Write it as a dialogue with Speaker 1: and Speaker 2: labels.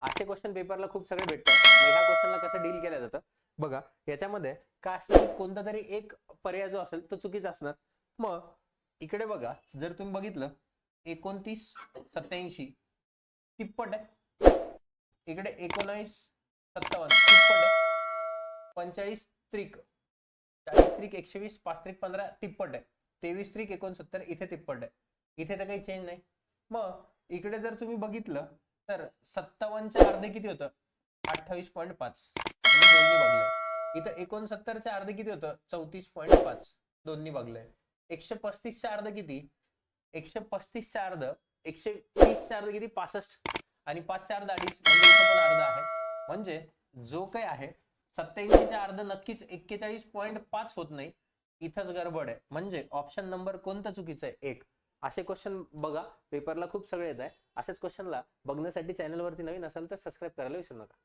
Speaker 1: असे क्वेश्चन पेपरला खूप सगळे भेटतात. मग ह्या क्वेश्चनला कसं डील केलं जातं बघा. याच्यामध्ये काय असतं की कोणता तरी एक पर्याय जो असेल तो चुकीचा असणार. मग इकडे बघा, जर तुम्ही बघितलं 29 87 तिप्पट आहे, इकडे 19 57 तिप्पट आहे, 45 त्रिक 40 त्रिक 120 5 त्रिक 15 तिप्पट आहे, 23 त्रिक 69 इथे तिप्पट आहे. इथे तर काही चेंज नाही. मग इकडे जर तुम्ही बघितलं तर 57च्या अर्धे किती होतं 28.5 म्हणजे दोन्ही भागले. इथं 69च्या अर्धे किती होतं 34.5 दोन्ही भागले. 135च्या अर्ध किती 135च्या अर्ध 130च्या अर्ध किती 65 आणि 5च्या अर्ध 2.5 म्हणजे इथं पण अर्ध आहे. म्हणजे जो काही आहे 87च्या अर्ध नक्कीच 41.5 होत नाही. इथंच गडबड आहे. म्हणजे ऑप्शन नंबर कोणतं चुकीचं आहे 1. असे क्वेश्चन बघा पेपरला खूप सगळे येत आहे. असेच क्वेश्चनला बघण्यासाठी चॅनलवरती नवीन असाल तर सबस्क्राईब करायला विसरू नका.